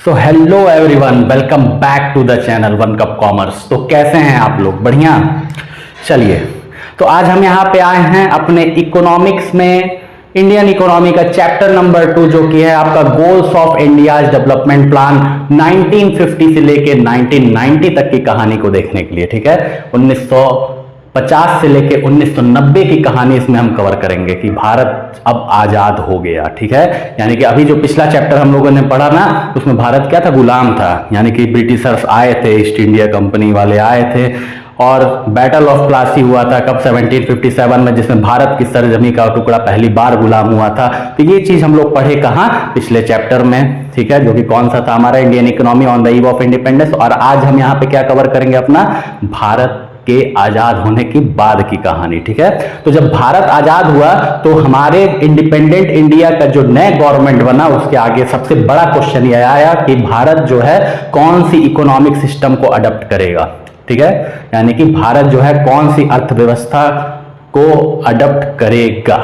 So hello everyone, welcome back to the channel one cup commerce. तो कैसे हैं आप लोग? बढ़िया। चलिए, तो आज हम यहाँ पे आए हैं अपने इकोनॉमिक्स में इंडियन इकोनॉमी का चैप्टर नंबर 2 जो कि है आपका goals of India's development plan 1950 से लेके 1990 तक की कहानी को देखने के लिए। ठीक है, 1950 से लेके 1990 की कहानी इसमें हम कवर करेंगे कि भारत अब आजाद हो गया। ठीक है, यानी कि अभी जो पिछला चैप्टर हम लोगों ने पढ़ा ना, उसमें भारत क्या था? गुलाम था। यानी कि ब्रिटिशर्स आए थे, ईस्ट इंडिया कंपनी वाले आए थे और बैटल ऑफ प्लासी हुआ था कब? 1757 में, जिसमें भारत की सरजमी का टुकड़ा पहली बार गुलाम हुआ था। तो ये चीज हम लोग पढ़े कहाँ? पिछले चैप्टर में। ठीक है, जो कि कौन सा था? हमारा Indian economy on the eve of independence. और आज हम यहाँ पे क्या कवर करेंगे? अपना भारत के आजाद होने की बाद की कहानी। ठीक है, तो जब भारत आजाद हुआ तो हमारे इंडिपेंडेंट इंडिया का जो नया गवर्नमेंट बना, उसके आगे सबसे बड़ा क्वेश्चन यह आया कि भारत जो है कौन सी इकोनॉमिक सिस्टम को अडॉप्ट करेगा। ठीक है, यानी कि भारत जो है कौन सी अर्थव्यवस्था को अडॉप्ट करेगा।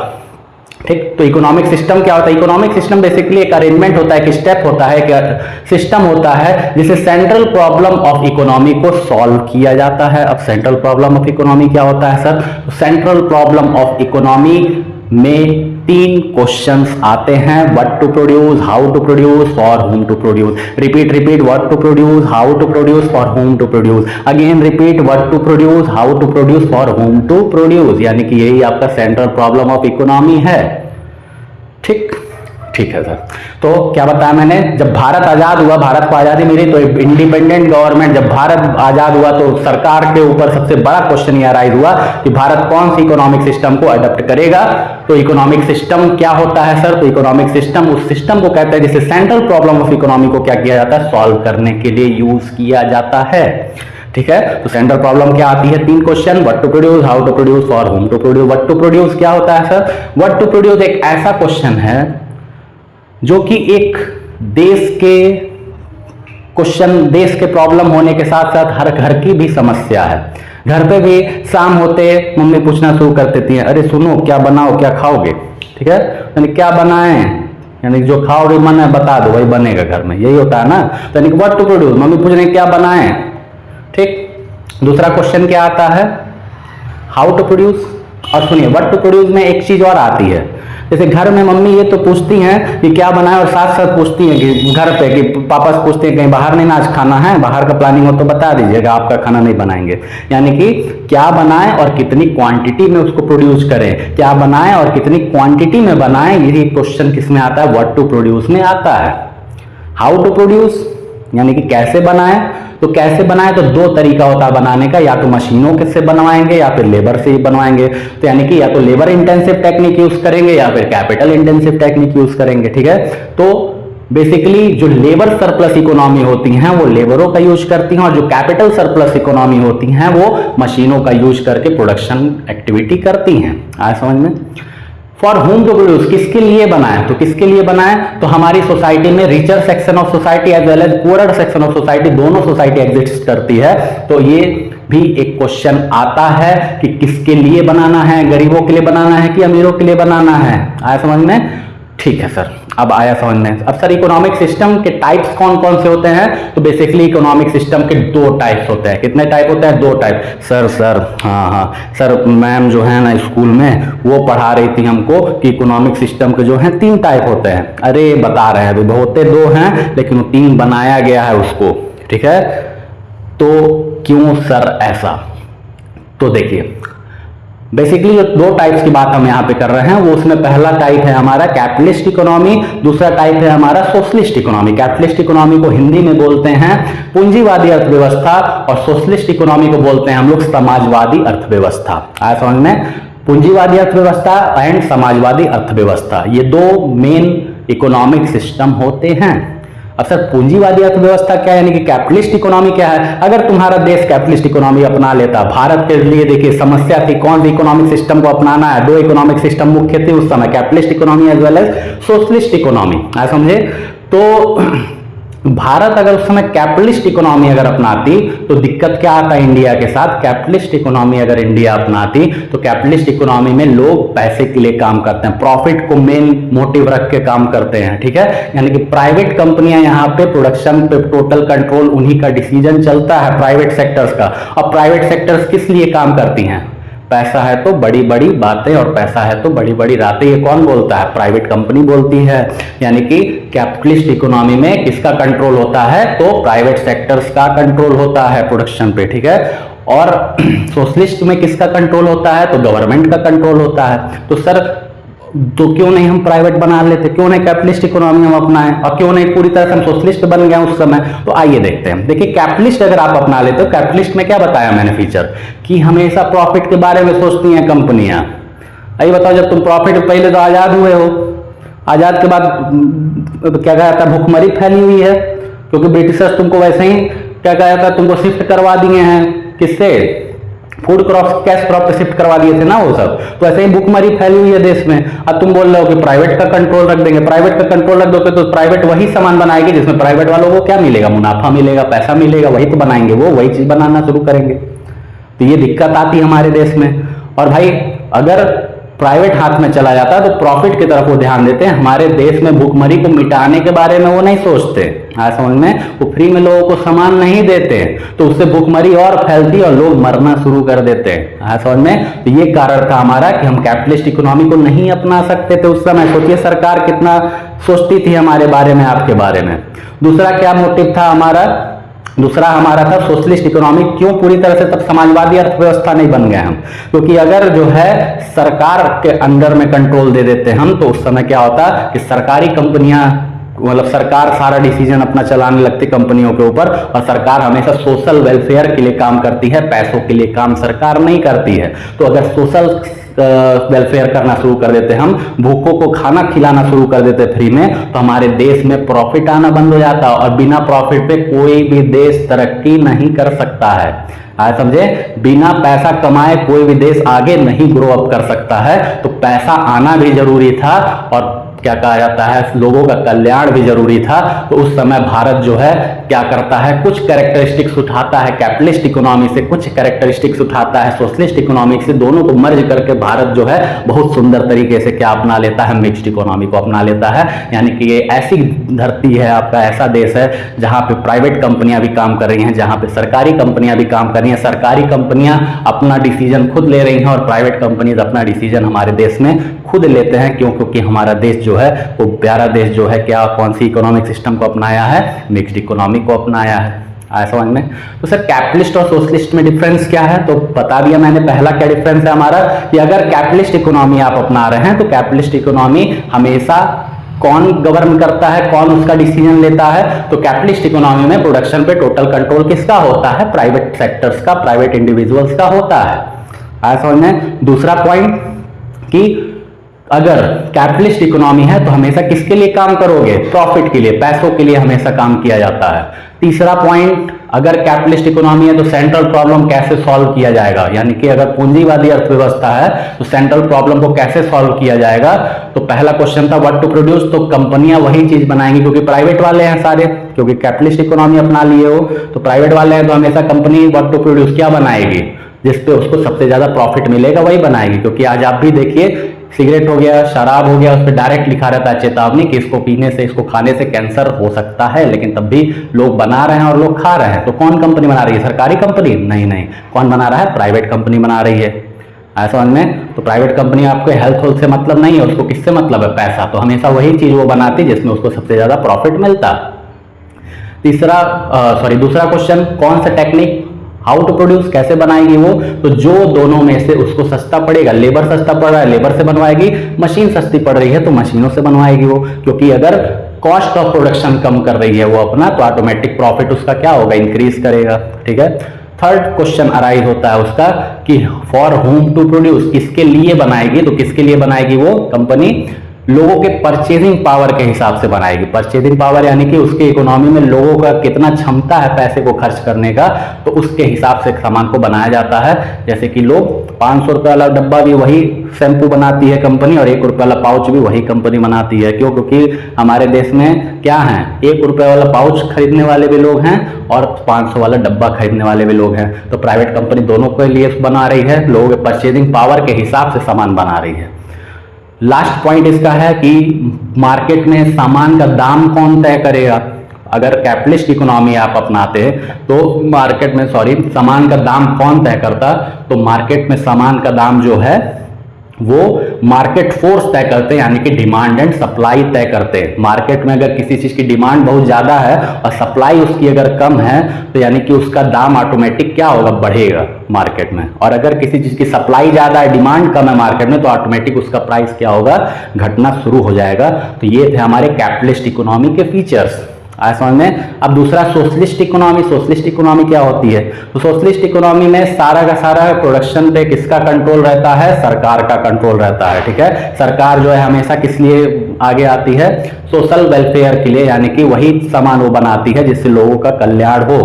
ठीक, तो इकोनॉमिक सिस्टम क्या होता है? इकोनॉमिक सिस्टम बेसिकली एक अरेंजमेंट होता है, एक स्टेप होता है, एक सिस्टम होता है जिसे सेंट्रल प्रॉब्लम ऑफ इकोनॉमी को सॉल्व किया जाता है। अब सेंट्रल प्रॉब्लम ऑफ इकोनॉमी क्या होता है सर? तो सेंट्रल प्रॉब्लम ऑफ इकोनॉमी में 3 क्वेश्चंस आते हैं। What to produce, how to produce, for whom to produce. Repeat what to produce, how to produce, for whom to produce. Again repeat what to produce, how to produce, for whom to produce. यानी कि यही आपका central problem of economy है। ठीक है sir. तो क्या बताया मैंने? जब भारत आजाद हुआ, भारत को आजादी मिली, तो इंडिपेंडेंट गवर्नमेंट, जब भारत आजाद हुआ तो सरकार के ऊपर सबसे बड़ा क्वेश्चन यह राइज हुआ कि भारत कौन सी इकोनॉमिक सिस्टम को अडॉप्ट करेगा। तो इकोनॉमिक सिस्टम क्या होता है सर? तो इकोनॉमिक सिस्टम उस सिस्टम को कहते हैं जिसे सेंट्रल प्रॉब्लम ऑफ इकोनॉमी को क्या किया जाता है? सॉल्व करने के लिए यूज किया जाता है। ठीक है, तो सेंट्रल प्रॉब्लम क्या आती है? 3 question, what to produce, how to produce, for whom to produce. What to produce क्या होता है सर? व्हाट टू प्रोड्यूस एक ऐसा क्वेश्चन है जो कि एक देश के क्वेश्चन, देश के प्रॉब्लम होने के साथ साथ हर घर की भी समस्या है। घर पे भी शाम होते मम्मी पूछना शुरू कर देती है, अरे सुनो क्या बनाओ, क्या खाओगे? ठीक है, यानी क्या बनाएं, यानी जो खाओगे मन है बता दो, वही बनेगा घर में, यही होता है ना। तो यानी व्हाट टू प्रोड्यूस, मम्मी पूछ रही क्या बनाएं। ठीक, दूसरा क्वेश्चन क्या आता है? How to produce. और सुनिए, व्हाट टू प्रोड्यूस में एक चीज और आती है, जैसे घर में मम्मी ये तो पूछती हैं कि क्या बनाए, और साथ साथ पूछती हैं कि घर पे कि पापा से पूछते हैं कहीं बाहर नहीं ना आज खाना है, बाहर का प्लानिंग हो तो बता दीजिएगा, आपका खाना नहीं बनाएंगे। यानी कि क्या बनाएं और कितनी क्वांटिटी में उसको प्रोड्यूस करें, क्या बनाएं और कितनी क्वांटिटी में बनाएं, यही क्वेश्चन किस में आता है? व्हाट टू प्रोड्यूस में आता है। हाउ टू प्रोड्यूस यानी कि कैसे बनाएं। तो कैसे बनाएं तो 2 तरीका होता है बनाने का, या तो मशीनों से बनवाएंगे या फिर लेबर से ही बनवाएंगे। तो यानी कि या तो लेबर इंटेंसिव टेक्निक यूज करेंगे या फिर कैपिटल इंटेंसिव टेक्निक यूज करेंगे। ठीक है, तो बेसिकली जो लेबर सरप्लस इकोनॉमी होती हैं वो लेबरों का यूज करती हैं, और जो कैपिटल सरप्लस इकोनॉमी होती हैं वो मशीनों का यूज करके प्रोडक्शन एक्टिविटी करती हैं। आया समझ में? फॉर whom टू प्रोड्यूस, किसके लिए बनाए? तो किसके लिए बनाए? तो हमारी सोसाइटी में richer section of society as well as poorer section of society, दोनों सोसाइटी एग्जिस्ट करती है। तो ये भी एक क्वेश्चन आता है कि किसके लिए बनाना है, गरीबों के लिए बनाना है कि अमीरों के लिए बनाना है। आया समझ में? ठीक है सर, अब आया समझ में। अब सर इकोनॉमिक सिस्टम के टाइप्स कौन कौन से होते हैं? तो बेसिकली इकोनॉमिक सिस्टम के 2 टाइप्स होते हैं। कितने टाइप होते हैं? 2 टाइप। सर हाँ सर, मैम जो है ना स्कूल में वो पढ़ा रही थी हमको कि इकोनॉमिक सिस्टम के जो है 3 टाइप होते हैं। अरे बता रहे हैं अभी, होते 2 हैं लेकिन वो 3 बनाया गया है उसको। ठीक है, तो क्यों सर ऐसा? तो देखिए, बेसिकली जो 2 टाइप्स की बात हम यहां पे कर रहे हैं वो, उसमें पहला टाइप है हमारा कैपिटलिस्ट इकोनॉमी, दूसरा टाइप है हमारा सोशलिस्ट इकोनॉमी। कैपिटलिस्ट इकोनॉमी को हिंदी में बोलते हैं पूंजीवादी अर्थव्यवस्था, और सोशलिस्ट इकोनॉमी को बोलते हैं हम लोग समाजवादी अर्थव्यवस्था। आया समझ में? पूंजीवादी अर्थव्यवस्था एंड समाजवादी अर्थव्यवस्था, ये 2 मेन इकोनॉमिक सिस्टम होते हैं। अब सर पूंजीवादी अर्थव्यवस्था क्या है, यानी कि कैपिटलिस्ट इकोनॉमी क्या है? अगर तुम्हारा देश कैपिटलिस्ट इकोनॉमी अपना लेता, भारत के लिए देखिए समस्या थी कौन सी इकोनॉमिक सिस्टम को अपनाना है। 2 इकोनॉमिक सिस्टम मुख्य थे उस समय, capitalist economy as well as socialist economy. समझे? तो भारत अगर उस समय कैपिटलिस्ट इकोनॉमी अगर अपनाती तो दिक्कत क्या आता इंडिया के साथ, कैपिटलिस्ट इकोनॉमी अगर इंडिया अपनाती तो कैपिटलिस्ट इकोनॉमी में लोग पैसे के लिए काम करते हैं, प्रॉफिट को मेन मोटिव रख के काम करते हैं, ठीक है। यानी कि प्राइवेट कंपनियां यहाँ पे प्रोडक्शन पे टोटल कंट्रोल, उन्हीं का डिसीजन चलता है प्राइवेट सेक्टर्स का। अब प्राइवेट सेक्टर्स किस लिए काम करती हैं, पैसा है तो बड़ी बड़ी बातें और पैसा है तो बड़ी बड़ी रातें, ये कौन बोलता है, प्राइवेट कंपनी बोलती है। यानी कि कैपिटलिस्ट इकोनॉमी में किसका कंट्रोल होता है, तो प्राइवेट सेक्टर्स का कंट्रोल होता है प्रोडक्शन पे, ठीक है। और सोशलिस्ट में किसका कंट्रोल होता है, तो गवर्नमेंट का कंट्रोल होता है। तो सर तो क्यों नहीं हम प्राइवेट बना लेते, क्यों नहीं कैपिटलिस्ट इकोनॉमी हम अपनाएं, और क्यों नहीं पूरी तरह से हम सोशलिस्ट बन गए उस समय। तो आइए देखते हैं। देखिए कैपिटलिस्ट अगर आप अपना लेते हो, कैपिटलिस्ट में क्या बताया मैंने फीचर, कि हमेशा प्रॉफिट के बारे में सोचती हैं कंपनियां। आइए बताओ, जब तुम प्रॉफिट, पहले तो आजाद हुए हो, आजाद के बाद क्या कहा था, भूखमरी फैली हुई है, क्योंकि ब्रिटिशर्स तुमको वैसे ही क्या कहा था, तुमको शिफ्ट करवा दिए हैं, किससे, फूड क्रॉप्स, कैश क्रॉप पे शिफ्ट करवा दिए थे ना वो सब। तो ऐसे ही भूखमरी फैली हुई है देश में। अब तुम बोल रहे हो कि प्राइवेट का कंट्रोल रख देंगे, प्राइवेट का कंट्रोल रख दोगे तो प्राइवेट वही सामान बनाएगी जिसमें प्राइवेट वालों को क्या मिलेगा, मुनाफा मिलेगा, पैसा मिलेगा, वही तो बनाएंगे, वो वही चीज बनाना शुरू करेंगे। तो ये दिक्कत आती है हमारे देश में। और भाई अगर प्राइवेट हाथ में चला जाता है तो प्रॉफिट की तरफ वो ध्यान देते हैं। हमारे देश में भूखमरी को मिटाने के बारे में वो नहीं सोचते, समझ में, वो फ्री में लोगों को सामान नहीं देते, तो उससे भूखमरी और फैलती और लोग मरना शुरू कर देते हैं, समझ में। तो ये कारण था हमारा कि हम कैपिटलिस्ट इकोनॉमी को नहीं अपना सकते थे उस समय। सोचिए सरकार कितना सोचती थी हमारे बारे में, आपके बारे में। दूसरा क्या मोटिव था हमारा, दूसरा हमारा था सोशलिस्ट इकोनॉमी। क्यों पूरी तरह से तब समाजवादी अर्थव्यवस्था नहीं बन गए हम, क्योंकि अगर जो है सरकार के अंडर में कंट्रोल दे देते हम तो उस समय क्या होता कि सरकारी कंपनियां, मतलब सरकार सारा डिसीजन अपना चलाने लगती कंपनियों के ऊपर, और सरकार हमेशा सोशल वेलफेयर के लिए काम करती है, पैसों के लिए काम सरकार नहीं करती है। तो अगर सोशल वेलफेयर करना शुरू कर देते हम, भूखों को खाना खिलाना शुरू कर देते फ्री में, तो हमारे देश में प्रॉफिट आना बंद हो जाता, और बिना प्रॉफिट पे कोई भी देश तरक्की नहीं कर सकता है। समझे, बिना पैसा कमाए कोई भी देश आगे नहीं ग्रो अप कर सकता है। तो पैसा आना भी जरूरी था, और क्या कहा जाता है, लोगों का कल्याण भी जरूरी था। तो उस समय भारत जो है क्या करता है, कुछ कैरेक्टरिस्टिक्स उठाता है कैपिटलिस्ट इकोनॉमी से, कुछ कैरेक्टरिस्टिक्स उठाता है सोशलिस्ट इकोनॉमी से, दोनों को मर्ज करके भारत जो है बहुत सुंदर तरीके से क्या अपना लेता है, मिक्स्ड इकोनॉमी को अपना लेता है। यानी कि ये ऐसी धरती है, आपका ऐसा देश है जहां पे प्राइवेट कंपनियां भी काम कर रही हैं, जहां पे सरकारी कंपनियां भी काम कर रही हैं। सरकारी कंपनियां अपना डिसीजन खुद ले रही हैं और प्राइवेट कंपनीज अपना डिसीजन हमारे देश में खुद लेते हैं। क्यों, क्योंकि हमारा देश जो है वो प्यारा देश जो है क्या, कौन सी इकोनॉमिक सिस्टम को अपनाया है, मिक्स्ड इकोनॉमी को अपनाया है। आया समझ में। तो सर कैपिटलिस्ट और सोशलिस्ट में डिफरेंस क्या है, तो बता दिया मैंने। पहला क्या डिफरेंस है हमारा, कि अगर कैपिटलिस्ट इकोनॉमी आप अपना रहे हैं तो कैपिटलिस्ट इकोनॉमी हमेशा कौन गवर्न करता है, कौन उसका डिसीजन लेता है, तो कैपिटलिस्ट इकोनॉमी में प्रोडक्शन पे टोटल कंट्रोल किसका होता है, प्राइवेट सेक्टर्स का, प्राइवेट इंडिविजुअल्स का होता है। आया समझ में। दूसरा पॉइंट कि अगर कैपिटलिस्ट इकोनॉमी है तो हमेशा किसके लिए काम करोगे, प्रॉफिट के लिए, पैसों के लिए हमेशा काम किया जाता है। तीसरा पॉइंट, अगर कैपिटलिस्ट इकोनॉमी है तो सेंट्रल प्रॉब्लम कैसे सॉल्व किया जाएगा, यानी कि अगर पूंजीवादी अर्थव्यवस्था है तो सेंट्रल प्रॉब्लम को कैसे सॉल्व किया जाएगा। तो पहला क्वेश्चन था व्हाट टू प्रोड्यूस, तो कंपनियां वही चीज बनाएंगी, क्योंकि प्राइवेट वाले हैं सारे, क्योंकि कैपिटलिस्ट इकोनॉमी अपना लिए हो तो प्राइवेट वाले हैं, तो हमेशा कंपनी व्हाट टू प्रोड्यूस क्या बनाएगी, जिसपे उसको सबसे ज्यादा प्रॉफिट मिलेगा वही बनाएगी। क्योंकि आज आप भी देखिए सिगरेट हो गया, शराब हो गया, उस पर डायरेक्ट लिखा रहता है चेतावनी कि इसको पीने से, इसको खाने से कैंसर हो सकता है, लेकिन तब भी लोग बना रहे हैं और लोग खा रहे हैं। तो कौन कंपनी बना रही है, सरकारी कंपनी? नहीं नहीं, कौन बना रहा है, प्राइवेट कंपनी बना रही है। ऐसा में तो प्राइवेट कंपनी आपको हेल्थ से मतलब नहीं है, उसको किससे मतलब है, पैसा। तो हमेशा वही चीज वो बनाती जिसमें उसको सबसे ज्यादा प्रॉफिट मिलता। दूसरा क्वेश्चन, कौन सा टेक्निक, हाउ टू प्रोड्यूस, कैसे बनाएगी वो, तो जो दोनों में से उसको सस्ता पड़ेगा, लेबर सस्ता पड़ रहा है लेबर से बनवाएगी, मशीन सस्ती पड़ रही है तो मशीनों से बनवाएगी वो। क्योंकि अगर कॉस्ट ऑफ प्रोडक्शन कम कर रही है वो अपना, तो ऑटोमेटिक प्रॉफिट उसका क्या होगा, इंक्रीज करेगा। ठीक है। थर्ड क्वेश्चन अराइज होता है उसका कि फॉर होम टू प्रोड्यूस, किसके लिए बनाएगी, तो किसके लिए बनाएगी वो कंपनी, लोगों के परचेजिंग पावर के हिसाब से बनाएगी। परचेजिंग पावर यानी कि उसके इकोनॉमी में लोगों का कितना क्षमता है पैसे को खर्च करने का, तो उसके हिसाब से सामान को बनाया जाता है। जैसे कि लोग 500 रुपये वाला डब्बा भी वही शैम्पू बनाती है कंपनी, और 1 रुपये वाला पाउच भी वही कंपनी बनाती है। क्यों? क्योंकि हमारे देश में क्या है, 1 रुपये वाला पाउच खरीदने वाले भी लोग हैं और 500 वाला डब्बा खरीदने वाले भी लोग हैं। तो प्राइवेट कंपनी दोनों के लिए बना रही है, लोगों के परचेजिंग पावर के हिसाब से सामान बना रही है। लास्ट पॉइंट इसका है कि मार्केट में सामान का दाम कौन तय करेगा। अगर कैपिटलिस्ट इकोनॉमी आप अपनाते हैं तो मार्केट में सामान का दाम कौन तय करता, तो मार्केट में सामान का दाम जो है वो मार्केट फोर्स तय करते हैं, यानी कि डिमांड एंड सप्लाई तय करते हैं। मार्केट में अगर किसी चीज की डिमांड बहुत ज्यादा है और सप्लाई उसकी अगर कम है, तो यानी कि उसका दाम ऑटोमेटिक क्या होगा, बढ़ेगा मार्केट में। और अगर किसी चीज की सप्लाई ज्यादा है, डिमांड कम है मार्केट में, तो ऑटोमेटिक उसका प्राइस क्या होगा, घटना शुरू हो जाएगा। तो ये थे हमारे कैपिटलिस्ट इकोनॉमी के फीचर्स। आया समझ में। अब दूसरा सोशलिस्ट इकोनॉमी। सोशलिस्ट इकोनॉमी क्या होती है, तो सोशलिस्ट इकोनॉमी में सारा का सारा प्रोडक्शन पे किसका कंट्रोल रहता है, सरकार का कंट्रोल रहता है। ठीक है, सरकार जो है हमेशा किस लिए आगे आती है, सोशल वेलफेयर के लिए, यानी कि वही सामान वो बनाती है जिससे लोगों का कल्याण हो।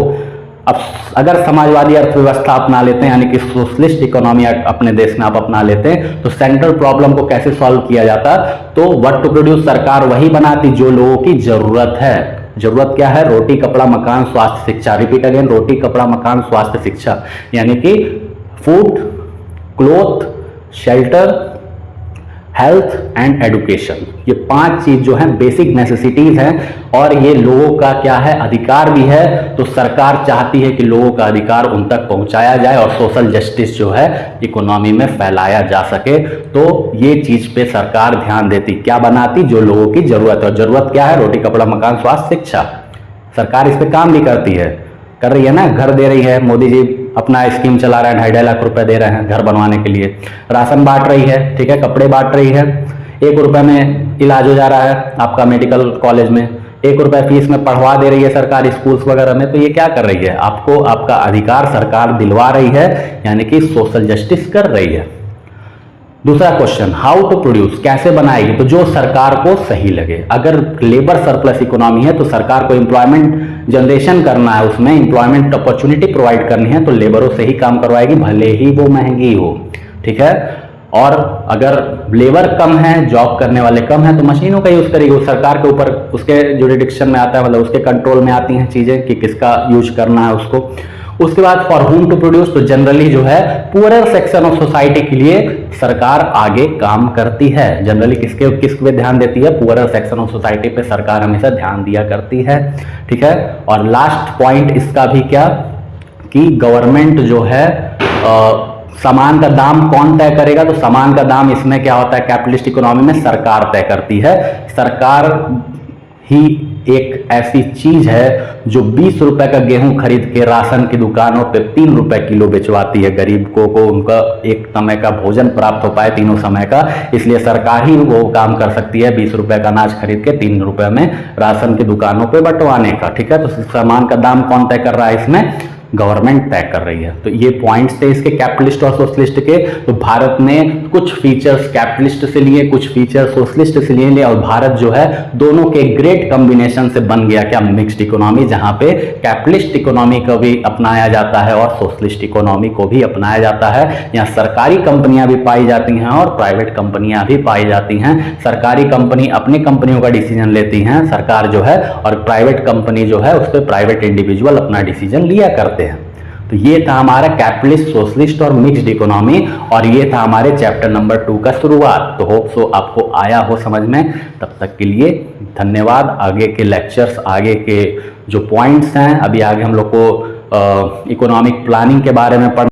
अब अगर समाजवादी अर्थव्यवस्था अपना लेते हैं, यानी कि सोशलिस्ट इकोनॉमी अपने देश में आप अपना लेते हैं, तो सेंट्रल प्रॉब्लम को कैसे सॉल्व किया जाता, तो व्हाट टू प्रोड्यूस, सरकार वही बनाती जो लोगों की जरूरत है। जरूरत क्या है, रोटी कपड़ा मकान स्वास्थ्य शिक्षा। रिपीट अगेन, रोटी कपड़ा मकान स्वास्थ्य शिक्षा, यानी कि food, cloth, shelter, health and education. ये 5 चीज जो है बेसिक नेसेसिटीज हैं, और ये लोगों का क्या है, अधिकार भी है। तो सरकार चाहती है कि लोगों का अधिकार उन तक पहुंचाया जाए और सोशल जस्टिस जो है इकोनॉमी में फैलाया जा सके। तो ये चीज पे सरकार ध्यान देती, क्या बनाती, जो लोगों की जरूरत है। और जरूरत क्या है, रोटी कपड़ा मकान स्वास्थ्य शिक्षा। सरकार इस पे काम भी करती है, कर रही है ना, घर दे रही है। मोदी जी अपना स्कीम चला रहे हैं, 2.5 लाख रुपए दे रहे हैं घर बनवाने के लिए। राशन बांट रही है, ठीक है, कपड़े बांट रही है। 1 रुपए में इलाज हो जा रहा है आपका मेडिकल कॉलेज में, 1 रुपए फीस में पढ़वा दे रही है सरकारी स्कूल्स वगैरह में। तो ये क्या कर रही है, आपको आपका अधिकार सरकार दिलवा रही है, यानी कि सोशल जस्टिस कर रही है। दूसरा क्वेश्चन, हाउ टू प्रोड्यूस, कैसे बनाएगी, तो जो सरकार को सही लगे। अगर लेबर सरप्लस इकोनॉमी है तो सरकार को एम्प्लॉयमेंट जनरेशन करना है, उसमें एम्प्लॉयमेंट अपॉर्चुनिटी प्रोवाइड करनी है, तो लेबरों से ही काम करवाएगी, भले ही वो महंगी हो। ठीक है, और अगर लेबर कम है, जॉब करने वाले कम है, तो मशीनों का यूज करेगी। वो सरकार के ऊपर, उसके जुरिडिक्शन में आता है, मतलब उसके कंट्रोल में आती हैं चीजें कि किसका यूज करना है उसको। उसके बाद फॉर होम टू प्रोड्यूस, तो जनरली जो है पुअरर सेक्शन ऑफ सोसाइटी के लिए सरकार आगे काम करती है। जनरली किसके पे ध्यान देती है, पुअरर सेक्शन ऑफ सोसाइटी पे सरकार हमेशा ध्यान दिया करती है। ठीक है, और लास्ट पॉइंट इसका भी क्या, कि गवर्नमेंट जो है सामान का दाम कौन तय करेगा, तो सामान का दाम इसमें क्या होता है, कैपिटलिस्ट इकोनॉमी में सरकार तय करती है। सरकार ही एक ऐसी चीज है जो 20 रुपए का गेहूं खरीद के राशन की दुकानों पे 3 रुपए किलो बेचवाती है, गरीबों को उनका एक समय का भोजन प्राप्त हो पाए, तीनों समय का। इसलिए सरकार ही वो काम कर सकती है 20 रुपए का अनाज खरीद के 3 रुपए में राशन की दुकानों पे बंटवाने का। ठीक है, तो सामान का दाम कौन तय कर रहा है, इसमें गवर्नमेंट तय कर रही है। तो ये पॉइंट्स थे इसके कैपिटलिस्ट और सोशलिस्ट के। तो भारत ने कुछ फीचर्स कैपिटलिस्ट से लिए, कुछ फीचर्स सोशलिस्ट से लिए, और भारत जो है दोनों के ग्रेट कॉम्बिनेशन से बन गया क्या, मिक्स्ड इकोनॉमी, जहां पे कैपिटलिस्ट इकोनॉमी को भी अपनाया जाता है और सोशलिस्ट इकोनॉमी को भी अपनाया जाता है। यहाँ सरकारी कंपनियां भी पाई जाती हैं और प्राइवेट कंपनियां भी पाई जाती हैं। सरकारी कंपनी अपनी कंपनियों का डिसीजन लेती हैं, सरकार जो है, और प्राइवेट कंपनी जो है उस पर प्राइवेट इंडिविजुअल अपना डिसीजन लिया करते हैं। तो ये था हमारा कैपिटलिस्ट, सोशलिस्ट और मिक्स्ड इकोनॉमी, और ये था हमारे चैप्टर नंबर 2 का शुरुआत। तो होप सो आपको आया हो समझ में। तब तक के लिए धन्यवाद। आगे के लेक्चर्स, आगे के जो पॉइंट्स हैं, अभी आगे हम लोग को इकोनॉमिक प्लानिंग के बारे में पढ़